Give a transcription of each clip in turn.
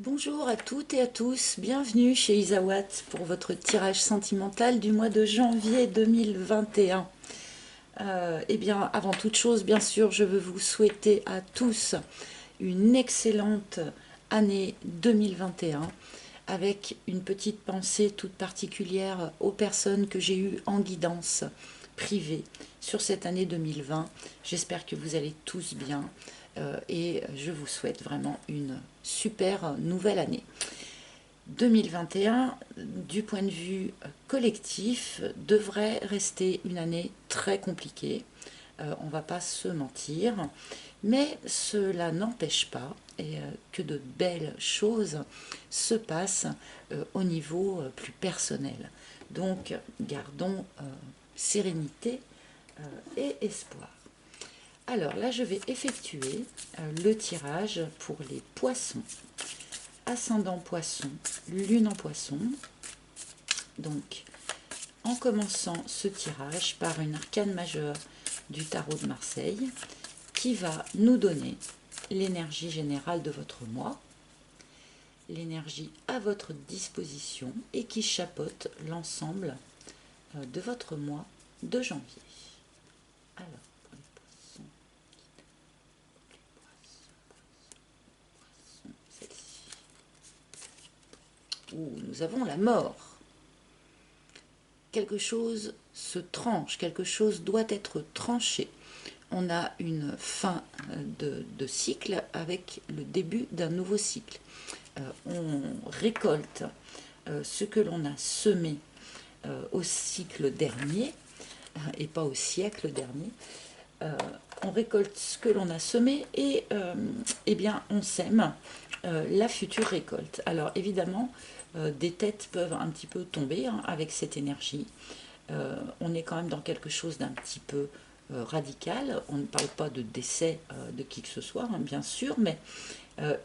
Bonjour à toutes et à tous, bienvenue chez Isawat pour votre tirage sentimental du mois de janvier 2021. Eh bien, avant toute chose, bien sûr, je veux vous souhaiter à tous une excellente année 2021 avec une petite pensée toute particulière aux personnes que j'ai eues en guidance privée sur cette année 2020. J'espère que vous allez tous bien et je vous souhaite vraiment une super nouvelle année. 2021, du point de vue collectif, devrait rester une année très compliquée. On ne va pas se mentir, mais cela n'empêche pas que de belles choses se passent au niveau plus personnel. Donc, gardons sérénité et espoir. Alors là, je vais effectuer le tirage pour les poissons. Ascendant poisson, lune en poisson. Donc, en commençant ce tirage par une arcane majeure du tarot de Marseille, qui va nous donner l'énergie générale de votre mois, l'énergie à votre disposition et qui chapeaute l'ensemble de votre mois de janvier. Alors, pour les poissons, celle-ci. Nous avons la mort. Quelque chose se tranche, quelque chose doit être tranché. On a une fin de cycle avec le début d'un nouveau cycle. On récolte ce que l'on a semé au cycle dernier et pas au siècle dernier. On récolte ce que l'on a semé et eh bien on sème la future récolte. Alors évidemment, des têtes peuvent un petit peu tomber avec cette énergie. On est quand même dans quelque chose d'un petit peu radical. On ne parle pas de décès de qui que ce soit, bien sûr, mais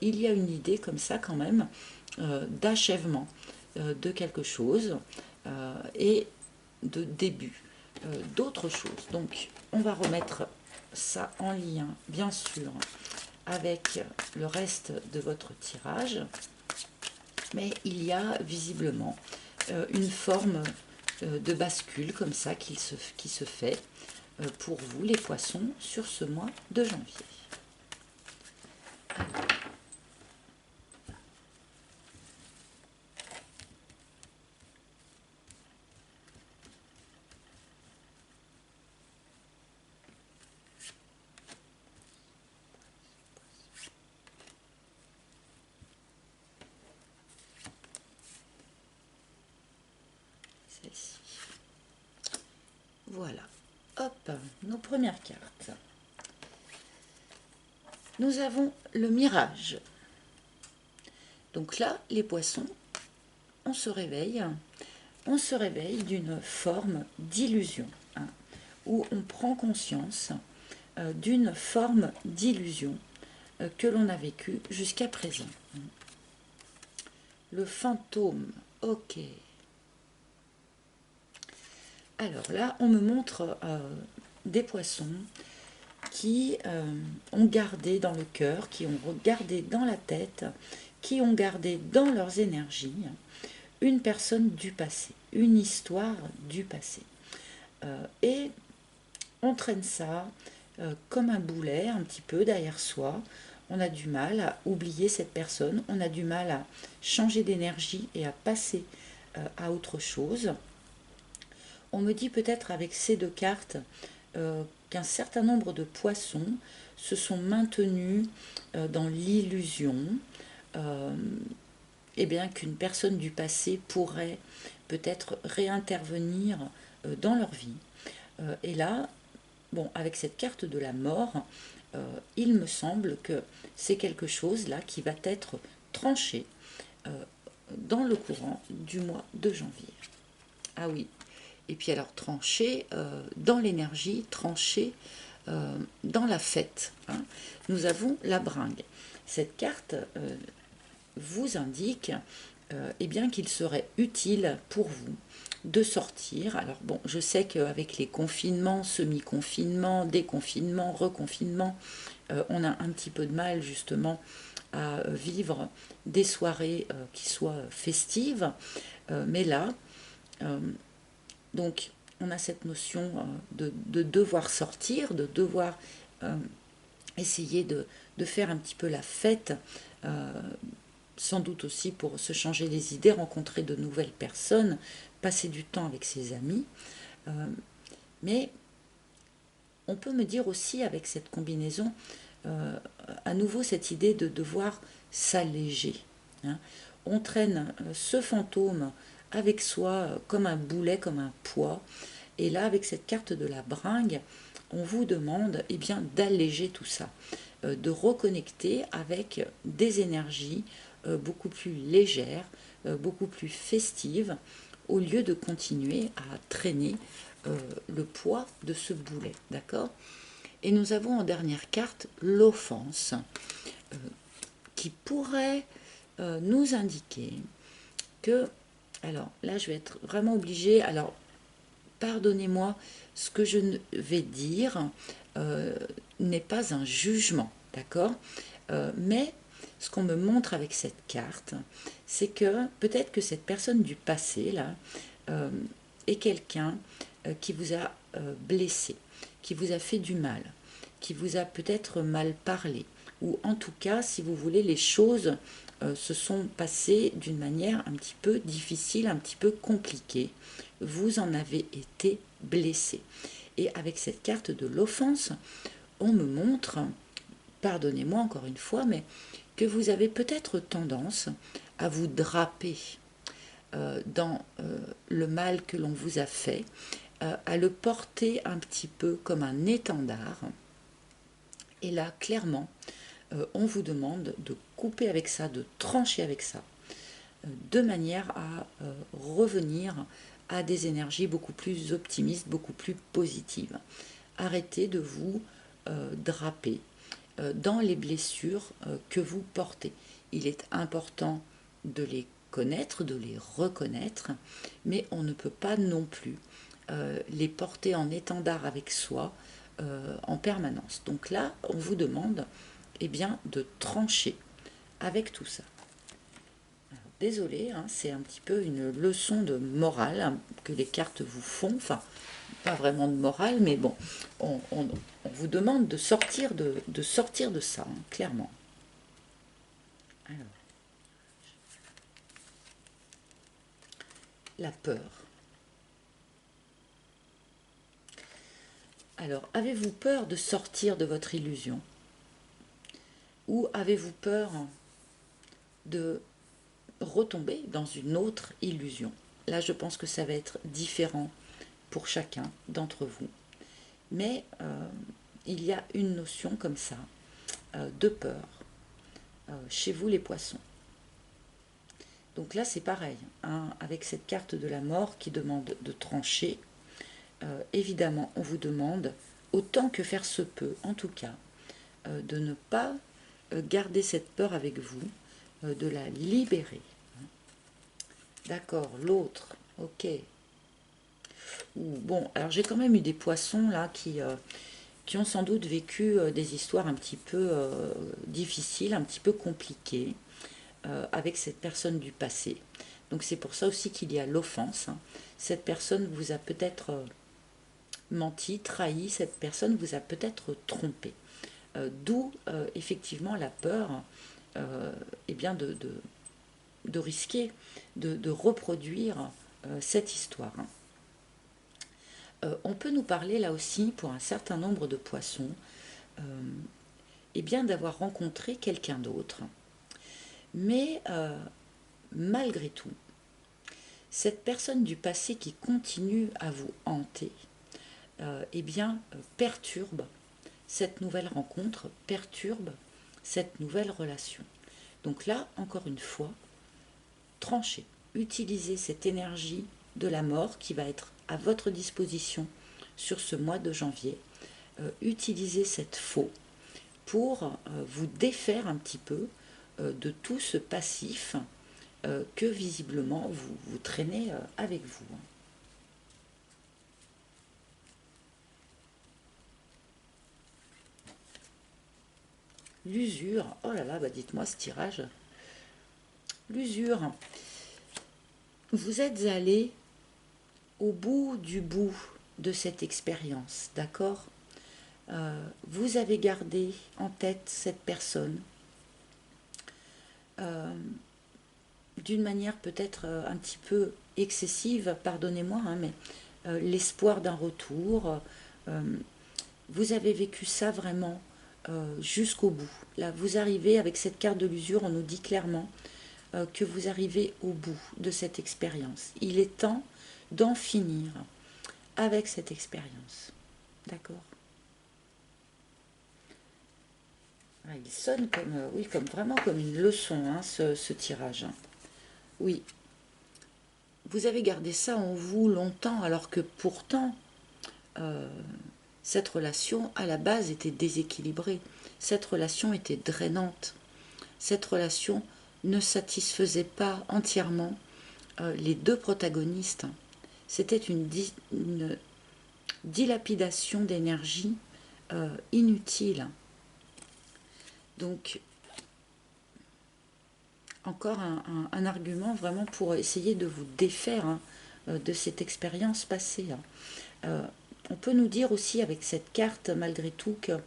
il y a une idée comme ça quand même d'achèvement de quelque chose et de début d'autre chose. Donc on va remettre ça en lien, bien sûr, avec le reste de votre tirage, mais il y a visiblement une forme de bascule comme ça qui se fait pour vous les poissons sur ce mois de janvier. Celle-ci. Voilà. Hop, nos premières cartes. Nous avons le mirage. Donc là, les poissons, on se réveille d'une forme d'illusion, où on prend conscience d'une forme d'illusion que l'on a vécue jusqu'à présent. Le fantôme, ok. Alors là, on me montre des poissons qui ont gardé dans le cœur, qui ont gardé dans la tête, qui ont gardé dans leurs énergies une personne du passé, une histoire du passé. Et on traîne ça comme un boulet un petit peu derrière soi. On a du mal à oublier cette personne, on a du mal à changer d'énergie et à passer à autre chose. On me dit peut-être avec ces deux cartes qu'un certain nombre de poissons se sont maintenus dans l'illusion, et bien qu'une personne du passé pourrait peut-être réintervenir dans leur vie. Et là, bon, avec cette carte de la mort, il me semble que c'est quelque chose là qui va être tranché dans le courant du mois de janvier. Ah oui, et puis alors tranché dans l'énergie, tranché dans la fête. Nous avons la bringue. Cette carte vous indique eh bien qu'il serait utile pour vous de sortir. Alors bon, je sais qu'avec les confinements, semi-confinements, déconfinements, reconfinements, on a un petit peu de mal justement à vivre des soirées qui soient festives. Mais là, donc, on a cette notion de devoir sortir, de devoir essayer de faire un petit peu la fête, sans doute aussi pour se changer les idées, rencontrer de nouvelles personnes, passer du temps avec ses amis. Mais on peut me dire aussi avec cette combinaison, à nouveau cette idée de devoir s'alléger. Hein. On traîne ce fantôme avec soi comme un boulet, comme un poids. Et là, avec cette carte de la bringue, on vous demande eh bien, d'alléger tout ça, de reconnecter avec des énergies beaucoup plus légères, beaucoup plus festives, au lieu de continuer à traîner le poids de ce boulet. D'accord ? Et nous avons en dernière carte l'offense, qui pourrait nous indiquer que, alors là je vais être vraiment obligée, alors pardonnez-moi, ce que je vais dire n'est pas un jugement, d'accord, mais ce qu'on me montre avec cette carte, c'est que peut-être que cette personne du passé, là, est quelqu'un qui vous a blessé, qui vous a fait du mal, qui vous a peut-être mal parlé, ou en tout cas, si vous voulez, les choses se sont passées d'une manière un petit peu difficile, un petit peu compliquée. Vous en avez été blessé. Et avec cette carte de l'offense, on me montre, pardonnez-moi encore une fois, mais que vous avez peut-être tendance à vous draper dans le mal que l'on vous a fait, à le porter un petit peu comme un étendard. Et là, clairement, on vous demande de couper avec ça, de trancher avec ça, de manière à revenir à des énergies beaucoup plus optimistes, beaucoup plus positives. Arrêtez de vous draper dans les blessures que vous portez. Il est important de les connaître, de les reconnaître, mais on ne peut pas non plus les porter en étendard avec soi en permanence. Donc là, on vous demande eh bien, de trancher avec tout ça. Désolée, hein, c'est un petit peu une leçon de morale hein, que les cartes vous font. Enfin, pas vraiment de morale, mais bon, on vous demande de sortir de ça, hein, clairement. Alors, la peur. Alors, avez-vous peur de sortir de votre illusion? Ou avez-vous peur de retomber dans une autre illusion? Là, je pense que ça va être différent pour chacun d'entre vous. Mais il y a une notion comme ça de peur chez vous les poissons. Donc là c'est pareil, hein, avec cette carte de la mort qui demande de trancher, évidemment on vous demande, autant que faire se peut en tout cas, de ne pas garder cette peur avec vous, de la libérer. D'accord, l'autre, ok. Bon, alors j'ai quand même eu des poissons là qui ont sans doute vécu des histoires un petit peu difficiles, un petit peu compliquées avec cette personne du passé. Donc c'est pour ça aussi qu'il y a l'offense. Hein. Cette personne vous a peut-être menti, trahi, cette personne vous a peut-être trompé. D'où effectivement la peur eh bien de risquer de reproduire cette histoire. Hein. On peut nous parler là aussi pour un certain nombre de poissons eh bien d'avoir rencontré quelqu'un d'autre. Mais malgré tout, cette personne du passé qui continue à vous hanter, eh bien, perturbe cette nouvelle rencontre, perturbe cette nouvelle relation. Donc là, encore une fois, tranchez, utilisez cette énergie de la mort qui va être à votre disposition sur ce mois de janvier. Utilisez cette faux pour vous défaire un petit peu de tout ce passif que visiblement vous traînez avec vous. L'usure, oh là là, bah dites-moi ce tirage. L'usure, vous êtes allé au bout de cette expérience, d'accord? Vous avez gardé en tête cette personne euh, d'une manière peut-être un petit peu excessive, pardonnez-moi, hein, mais l'espoir d'un retour. euh, vous avez vécu ça vraiment jusqu'au bout. Là, vous arrivez avec cette carte de l'usure, on nous dit clairement que vous arrivez au bout de cette expérience. Il est temps d'en finir avec cette expérience. D'accord? Il sonne comme, oui, comme vraiment comme une leçon, hein, ce tirage. Oui, vous avez gardé ça en vous longtemps, alors que pourtant, euh, cette relation, à la base, était déséquilibrée. Cette relation était drainante. Cette relation ne satisfaisait pas entièrement les deux protagonistes. C'était une dilapidation d'énergie inutile. Donc, encore un argument vraiment pour essayer de vous défaire hein, de cette expérience passée. On peut nous dire aussi avec cette carte, malgré tout, que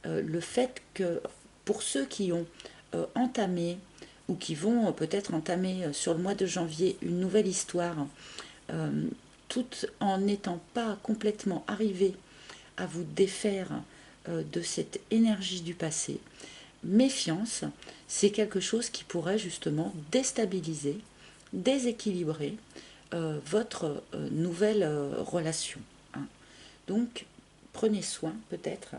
le fait que pour ceux qui ont entamé ou qui vont peut-être entamer sur le mois de janvier une nouvelle histoire, tout en n'étant pas complètement arrivé à vous défaire de cette énergie du passé, méfiance, c'est quelque chose qui pourrait justement déstabiliser, déséquilibrer votre nouvelle relation. Hein. Donc, prenez soin peut-être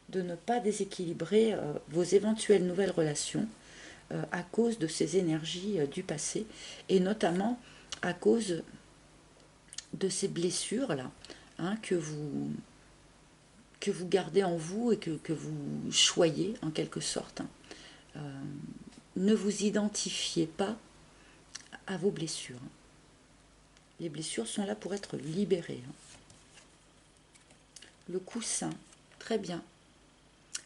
de ne pas déséquilibrer vos éventuelles nouvelles relations à cause de ces énergies du passé et notamment à cause de ces blessures-là hein, que vous gardez en vous et que vous choyez en quelque sorte. Ne vous identifiez pas à vos blessures. Les blessures sont là pour être libérées. Le coussin, très bien.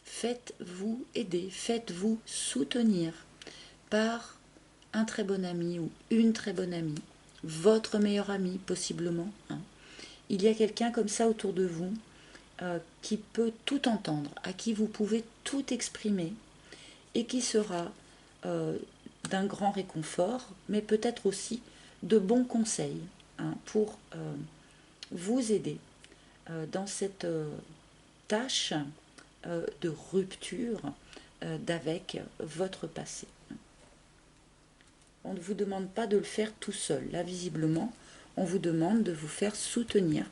Faites-vous aider, faites-vous soutenir par un très bon ami ou une très bonne amie, votre meilleur ami possiblement. Hein. Il y a quelqu'un comme ça autour de vous qui peut tout entendre, à qui vous pouvez tout exprimer et qui sera d'un grand réconfort, mais peut-être aussi de bons conseils hein, pour vous aider dans cette tâche de rupture d'avec votre passé. On ne vous demande pas de le faire tout seul. Là, visiblement, on vous demande de vous faire soutenir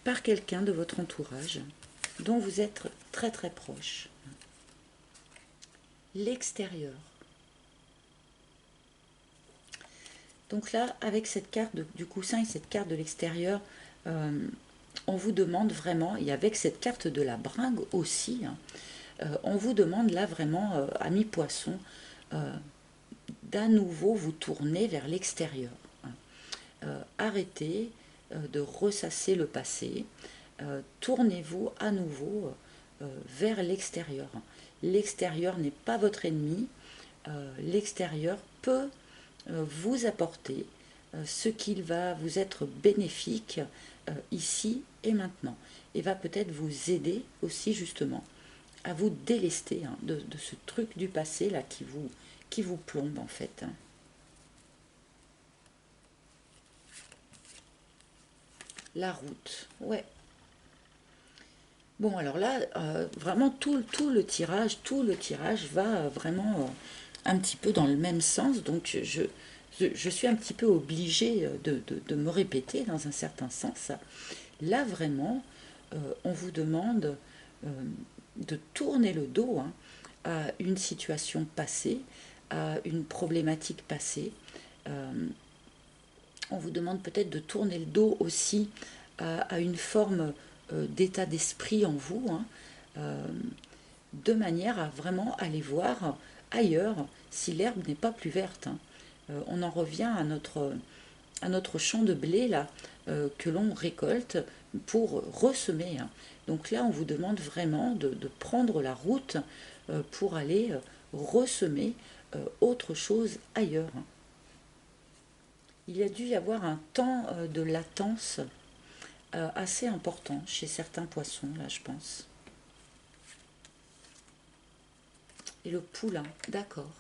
par quelqu'un de votre entourage dont vous êtes très très proche. L'extérieur. Donc là, avec cette carte du coussin et cette carte de l'extérieur, on vous demande vraiment, et avec cette carte de la bringue aussi, hein, on vous demande là vraiment, ami poisson, d'à nouveau vous tourner vers l'extérieur. Hein. Arrêtez de ressasser le passé, tournez-vous à nouveau vers l'extérieur. L'extérieur n'est pas votre ennemi, l'extérieur peut vous apporter ce qu'il va vous être bénéfique ici et maintenant, et va peut-être vous aider aussi justement à vous délester hein, de ce truc du passé là qui vous plombe en fait. La route, ouais. Bon alors là, vraiment tout le tirage va vraiment un petit peu dans le même sens, donc je suis un petit peu obligée de me répéter dans un certain sens. Là vraiment, on vous demande de tourner le dos hein, à une situation passée, à une problématique passée. On vous demande peut-être de tourner le dos aussi à une forme d'état d'esprit en vous, hein, de manière à vraiment aller voir ailleurs si l'herbe n'est pas plus verte. Hein. On en revient à notre champ de blé là, que l'on récolte pour ressemer. Hein. Donc là, on vous demande vraiment de prendre la route pour aller ressemer autre chose ailleurs. Il y a dû y avoir un temps de latence assez important chez certains poissons, là je pense. Et le poulain, d'accord.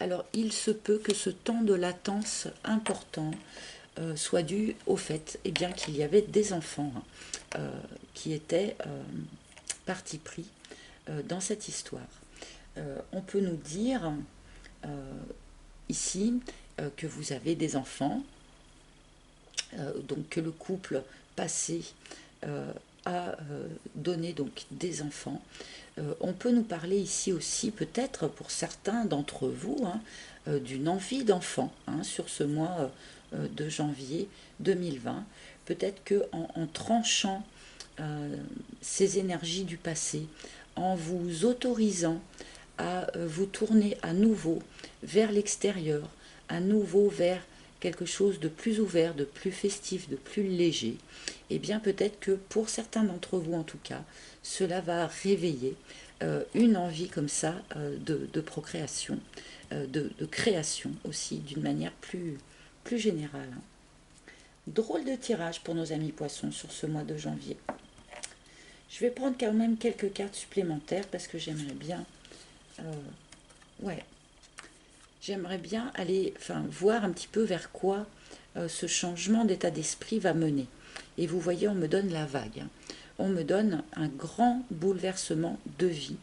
Alors il se peut que ce temps de latence important soit dû au fait bien, qu'il y avait des enfants qui étaient partis pris dans cette histoire. On peut nous dire ici que vous avez des enfants, donc que le couple passé a donné donc des enfants. On peut nous parler ici aussi peut-être pour certains d'entre vous d'une envie d'enfant sur ce mois de janvier 2020. Peut-être que en tranchant ces énergies du passé, en vous autorisant à vous tourner à nouveau vers l'extérieur, à nouveau vers quelque chose de plus ouvert, de plus festif, de plus léger, et bien peut-être que pour certains d'entre vous en tout cas, cela va réveiller une envie comme ça de procréation, de création aussi, d'une manière plus générale. Drôle de tirage pour nos amis poissons sur ce mois de janvier. Je vais prendre quand même quelques cartes supplémentaires parce que j'aimerais bien... j'aimerais bien aller voir un petit peu vers quoi ce changement d'état d'esprit va mener. Et vous voyez, on me donne la vague. On me donne un grand bouleversement de vie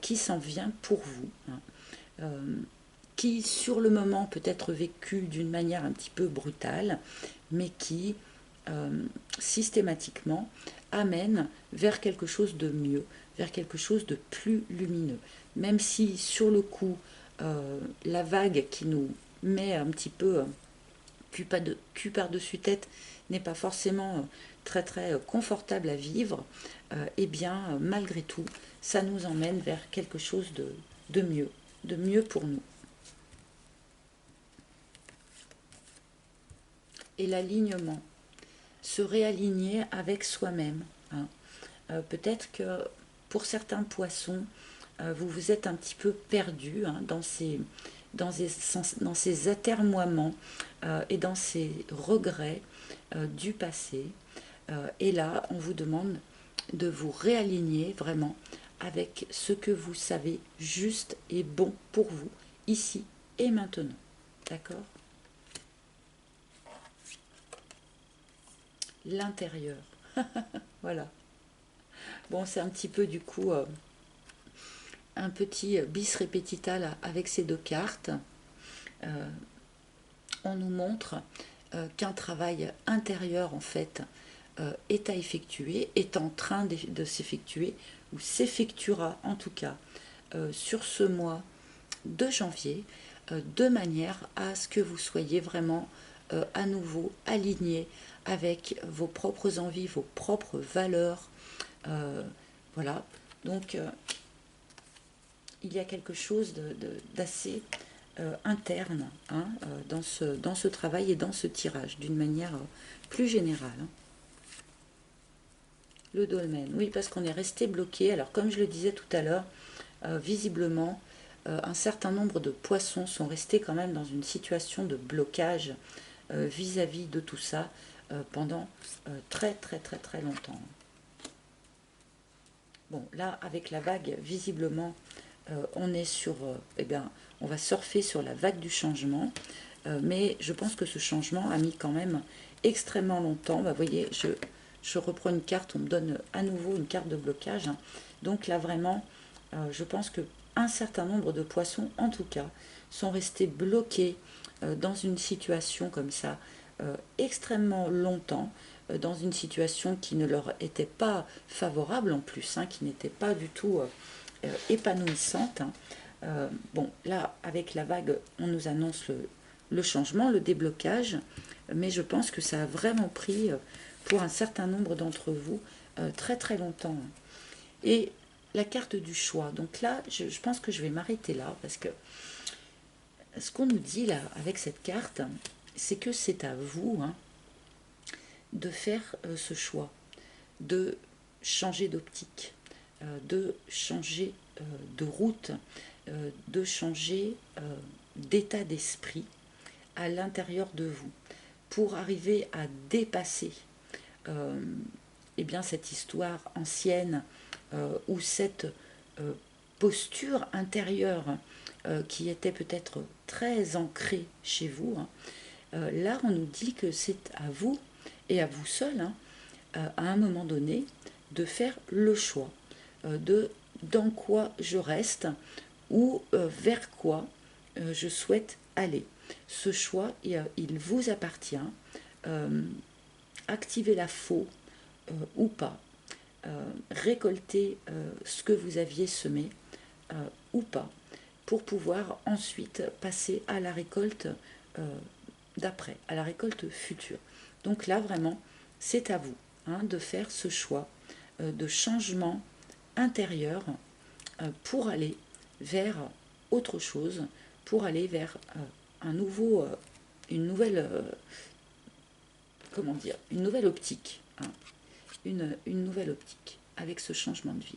qui s'en vient pour vous. Qui, sur le moment, peut être vécu d'une manière un petit peu brutale, mais qui, systématiquement, amène vers quelque chose de mieux, vers quelque chose de plus lumineux. Même si, sur le coup, la vague qui nous met un petit peu cul par-dessus tête n'est pas forcément très très confortable à vivre, eh bien, malgré tout, ça nous emmène vers quelque chose de mieux pour nous. Et l'alignement, se réaligner avec soi-même. Peut-être que pour certains poissons, vous vous êtes un petit peu perdu dans ces atermoiements et dans ces regrets du passé. Et là, on vous demande de vous réaligner vraiment avec ce que vous savez juste et bon pour vous, ici et maintenant. D'accord ? L'intérieur. Voilà. Bon, c'est un petit peu du coup un petit bis repetita là, avec ces deux cartes. On nous montre qu'un travail intérieur en fait est à effectuer, est en train de s'effectuer, ou s'effectuera en tout cas sur ce mois de janvier, de manière à ce que vous soyez vraiment à nouveau aligné avec vos propres envies, vos propres valeurs. Voilà, donc il y a quelque chose d'assez interne dans ce travail et dans ce tirage, d'une manière plus générale. Le dolmen, oui, parce qu'on est resté bloqué. Alors, comme je le disais tout à l'heure, visiblement, un certain nombre de poissons sont restés quand même dans une situation de blocage vis-à-vis de tout ça pendant très très très très longtemps. Bon, là, avec la vague, visiblement, on est sur... on va surfer sur la vague du changement, mais je pense que ce changement a mis quand même extrêmement longtemps. Vous voyez, je reprends une carte, on me donne à nouveau une carte de blocage. Donc là, vraiment, je pense qu'un certain nombre de poissons, en tout cas, sont restés bloqués dans une situation comme ça, extrêmement longtemps, dans une situation qui ne leur était pas favorable en plus, qui n'était pas du tout épanouissante. Bon, là, avec la vague, on nous annonce le changement, le déblocage, mais je pense que ça a vraiment pris, pour un certain nombre d'entre vous, très très longtemps. Et la carte du choix, donc là, je pense que je vais m'arrêter là, parce que ce qu'on nous dit là, avec cette carte, c'est que c'est à vous de faire ce choix, de changer d'optique, de changer de route, de changer d'état d'esprit à l'intérieur de vous pour arriver à dépasser eh bien, cette histoire ancienne ou cette posture intérieure qui était peut-être très ancrée chez vous. Là, on nous dit que c'est à vous et à vous seul, à un moment donné, de faire le choix de dans quoi je reste ou vers quoi je souhaite aller. Ce choix, il vous appartient. Activez la faux ou pas. Récoltez ce que vous aviez semé ou pas, pour pouvoir ensuite passer à la récolte d'après, à la récolte future. Donc là, vraiment, c'est à vous de faire ce choix de changement intérieur pour aller vers autre chose, pour aller vers un nouveau, une nouvelle, comment dire, une nouvelle optique, une nouvelle optique avec ce changement de vie.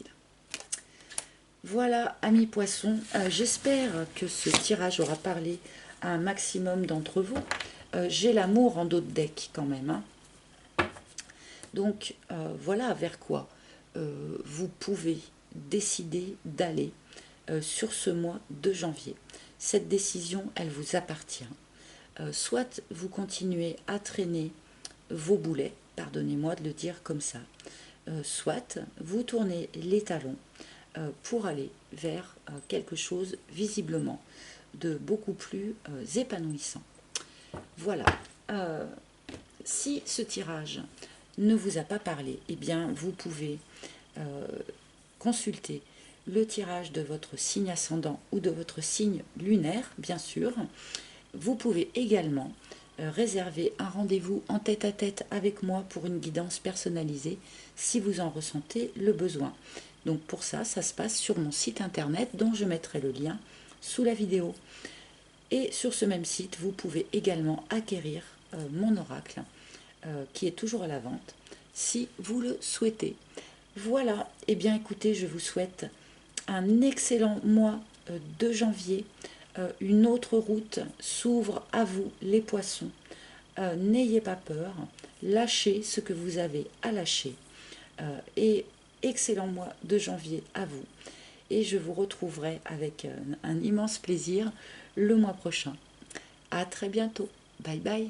Voilà, amis poissons, j'espère que ce tirage aura parlé à un maximum d'entre vous. J'ai l'amour en dos de deck quand même. Donc voilà vers quoi vous pouvez décider d'aller sur ce mois de janvier. Cette décision, elle vous appartient. Soit vous continuez à traîner vos boulets, pardonnez-moi de le dire comme ça, soit vous tournez les talons pour aller vers quelque chose visiblement de beaucoup plus épanouissant. Voilà. Si ce tirage ne vous a pas parlé, eh bien vous pouvez consulter le tirage de votre signe ascendant ou de votre signe lunaire, bien sûr. Vous pouvez également réserver un rendez-vous en tête-à-tête avec moi pour une guidance personnalisée si vous en ressentez le besoin. Donc pour ça, ça se passe sur mon site internet dont je mettrai le lien sous la vidéo. Et sur ce même site, vous pouvez également acquérir mon oracle qui est toujours à la vente si vous le souhaitez. Voilà, et bien écoutez, je vous souhaite un excellent mois de janvier. Une autre route s'ouvre à vous, les poissons. N'ayez pas peur, lâchez ce que vous avez à lâcher. Et excellent mois de janvier à vous. Et je vous retrouverai avec un immense plaisir le mois prochain. À très bientôt. Bye bye.